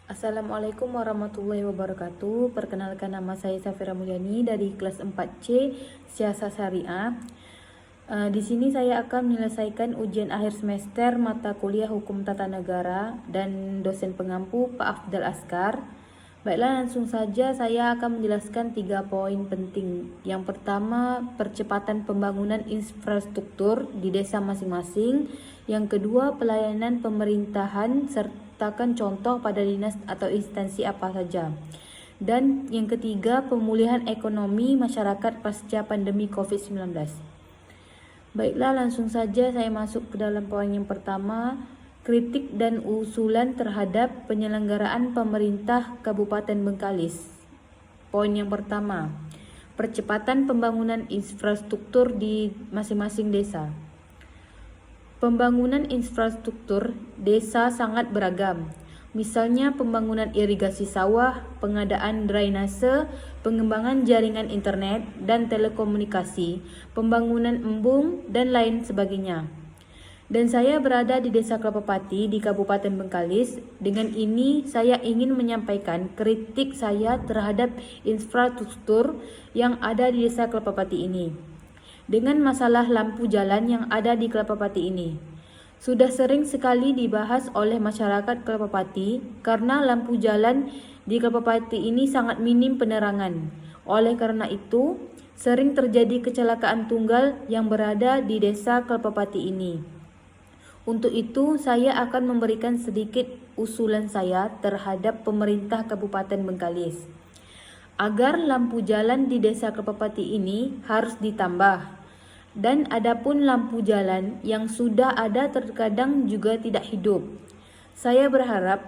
Assalamualaikum warahmatullahi wabarakatuh. Perkenalkan, nama saya Safira Mulyani dari kelas 4C Siasat Syariah. Di sini saya akan menyelesaikan ujian akhir semester mata kuliah Hukum Tata Negara dan dosen pengampu Pak Afdal Askar. Baiklah, langsung saja saya akan menjelaskan 3 poin penting. Yang pertama, percepatan pembangunan infrastruktur di desa masing-masing. Yang kedua, pelayanan pemerintahan sertakan contoh pada dinas atau instansi apa saja. Dan yang ketiga, pemulihan ekonomi masyarakat pasca pandemi COVID-19. Baiklah, langsung saja saya masuk ke dalam poin yang pertama, kritik dan usulan terhadap penyelenggaraan pemerintah Kabupaten Bengkalis. Poin yang pertama, percepatan pembangunan infrastruktur di masing-masing desa. Pembangunan infrastruktur desa sangat beragam. Misalnya pembangunan irigasi sawah, pengadaan drainase, pengembangan jaringan internet dan telekomunikasi, pembangunan embung, dan lain sebagainya. Dan saya berada di Desa Kelapa Pati di Kabupaten Bengkalis. Dengan ini saya ingin menyampaikan kritik saya terhadap infrastruktur yang ada di Desa Kelapa Pati ini. Dengan masalah lampu jalan yang ada di Kelapa Pati ini, sudah sering sekali dibahas oleh masyarakat Kelapa Pati karena lampu jalan di Kelapa Pati ini sangat minim penerangan. Oleh karena itu, sering terjadi kecelakaan tunggal yang berada di Desa Kelapa Pati ini. Untuk itu, saya akan memberikan sedikit usulan saya terhadap pemerintah Kabupaten Bengkalis. Agar lampu jalan di Desa Kelapa Pati ini harus ditambah. Dan adapun lampu jalan yang sudah ada terkadang juga tidak hidup. Saya berharap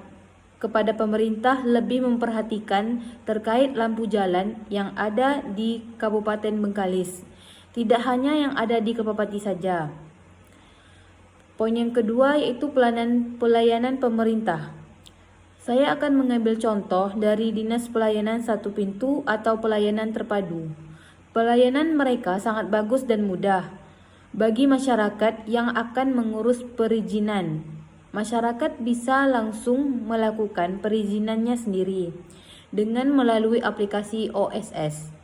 kepada pemerintah lebih memperhatikan terkait lampu jalan yang ada di Kabupaten Bengkalis. Tidak hanya yang ada di Kelapa Pati saja. Poin yang kedua yaitu pelayanan pemerintah. Saya akan mengambil contoh dari Dinas Pelayanan Satu Pintu atau pelayanan terpadu. Pelayanan mereka sangat bagus dan mudah bagi masyarakat yang akan mengurus perizinan. Masyarakat bisa langsung melakukan perizinannya sendiri dengan melalui aplikasi OSS.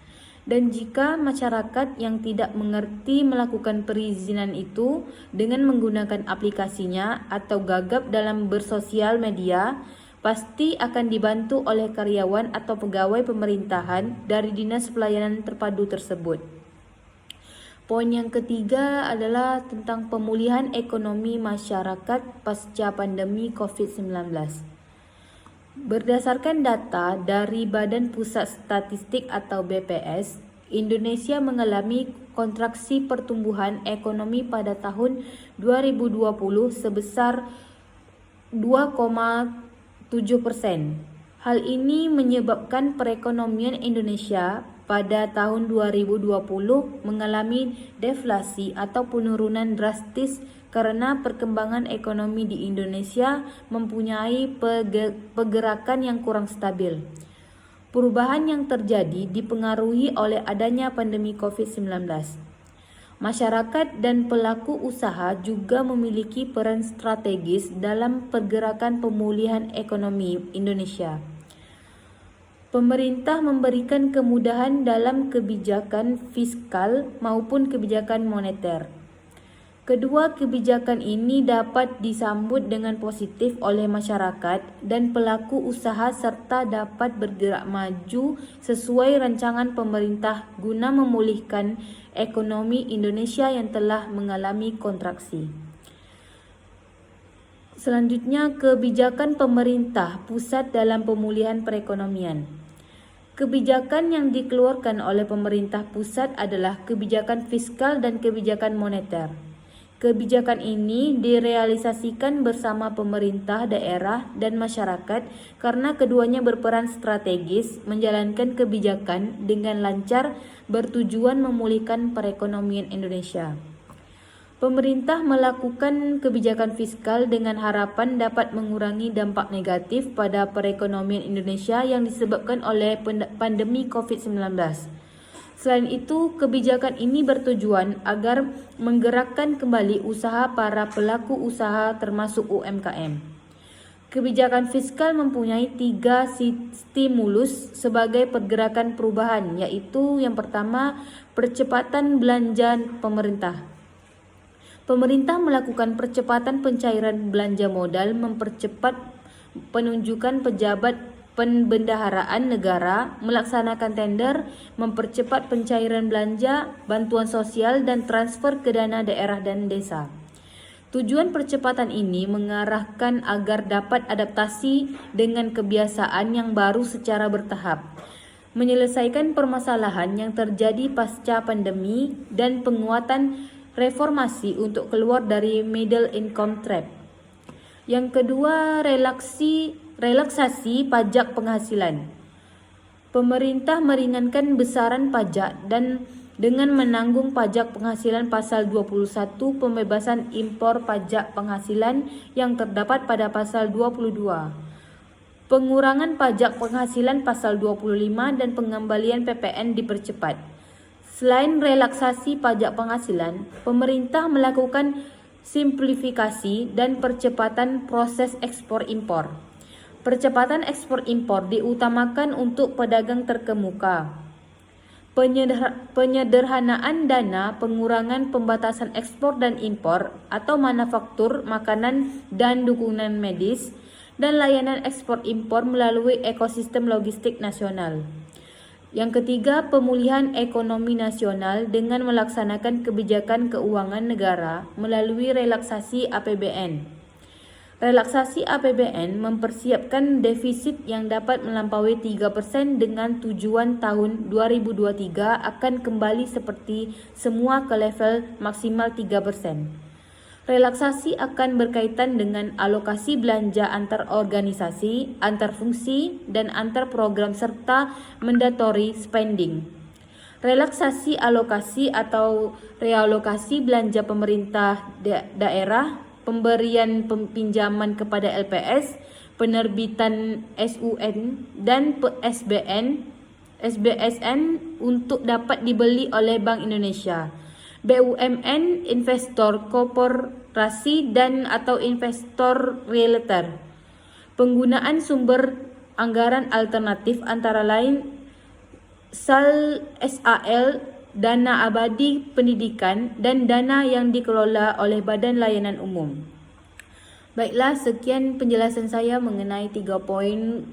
Dan jika masyarakat yang tidak mengerti melakukan perizinan itu dengan menggunakan aplikasinya atau gagap dalam bersosial media, pasti akan dibantu oleh karyawan atau pegawai pemerintahan dari Dinas Pelayanan Terpadu tersebut. Poin yang ketiga adalah tentang pemulihan ekonomi masyarakat pasca pandemi COVID-19. Berdasarkan data dari Badan Pusat Statistik atau BPS, Indonesia mengalami kontraksi pertumbuhan ekonomi pada tahun 2020 sebesar 2,7%. Hal ini menyebabkan perekonomian Indonesia pada tahun 2020 mengalami deflasi atau penurunan drastis karena perkembangan ekonomi di Indonesia mempunyai pergerakan yang kurang stabil. Perubahan yang terjadi dipengaruhi oleh adanya pandemi COVID-19. Masyarakat dan pelaku usaha juga memiliki peran strategis dalam pergerakan pemulihan ekonomi Indonesia. Pemerintah memberikan kemudahan dalam kebijakan fiskal maupun kebijakan moneter. Kedua kebijakan ini dapat disambut dengan positif oleh masyarakat dan pelaku usaha serta dapat bergerak maju sesuai rancangan pemerintah guna memulihkan ekonomi Indonesia yang telah mengalami kontraksi. Selanjutnya, kebijakan pemerintah pusat dalam pemulihan perekonomian. Kebijakan yang dikeluarkan oleh pemerintah pusat adalah kebijakan fiskal dan kebijakan moneter. Kebijakan ini direalisasikan bersama pemerintah daerah dan masyarakat karena keduanya berperan strategis menjalankan kebijakan dengan lancar bertujuan memulihkan perekonomian Indonesia. Pemerintah melakukan kebijakan fiskal dengan harapan dapat mengurangi dampak negatif pada perekonomian Indonesia yang disebabkan oleh pandemi COVID-19. Selain itu, kebijakan ini bertujuan agar menggerakkan kembali usaha para pelaku usaha termasuk UMKM. Kebijakan fiskal mempunyai 3 stimulus sebagai pergerakan perubahan, yaitu yang pertama, percepatan belanja pemerintah. Pemerintah melakukan percepatan pencairan belanja modal, mempercepat penunjukan pejabat pembendaharaan negara, melaksanakan tender, mempercepat pencairan belanja, bantuan sosial dan transfer ke dana daerah dan desa. Tujuan percepatan ini mengarahkan agar dapat adaptasi dengan kebiasaan yang baru secara bertahap, menyelesaikan permasalahan yang terjadi pasca pandemi dan penguatan reformasi untuk keluar dari middle income trap. Yang kedua, relaksasi pajak penghasilan. Pemerintah meringankan besaran pajak dan dengan menanggung pajak penghasilan pasal 21 pembebasan impor pajak penghasilan yang terdapat pada pasal 22. Pengurangan pajak penghasilan pasal 25 dan pengembalian PPN dipercepat. Selain relaksasi pajak penghasilan, pemerintah melakukan simplifikasi dan percepatan proses ekspor impor. Percepatan ekspor impor diutamakan untuk pedagang terkemuka. Penyederhanaan dana, pengurangan pembatasan ekspor dan impor atau manufaktur makanan dan dukungan medis, dan layanan ekspor impor melalui ekosistem logistik nasional. Yang ketiga, pemulihan ekonomi nasional dengan melaksanakan kebijakan keuangan negara melalui relaksasi APBN. Relaksasi APBN mempersiapkan defisit yang dapat melampaui 3% dengan tujuan tahun 2023 akan kembali seperti semua ke level maksimal 3%. Relaksasi akan berkaitan dengan alokasi belanja antar organisasi, antar fungsi, dan antar program serta mandatory spending. Relaksasi alokasi atau realokasi belanja pemerintah daerah, pemberian pinjaman kepada LPS, penerbitan SUN dan SBSN untuk dapat dibeli oleh Bank Indonesia, BUMN, investor korporasi dan atau investor realtor. Penggunaan sumber anggaran alternatif antara lain SAL, dana abadi pendidikan, dan dana yang dikelola oleh Badan Layanan Umum. Baiklah, sekian penjelasan saya mengenai 3 poin,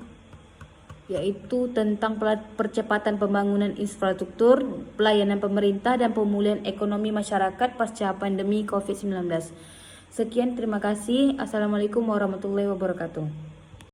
yaitu tentang percepatan pembangunan infrastruktur, pelayanan pemerintah, dan pemulihan ekonomi masyarakat pasca pandemi COVID-19. Sekian, terima kasih. Assalamualaikum warahmatullahi wabarakatuh.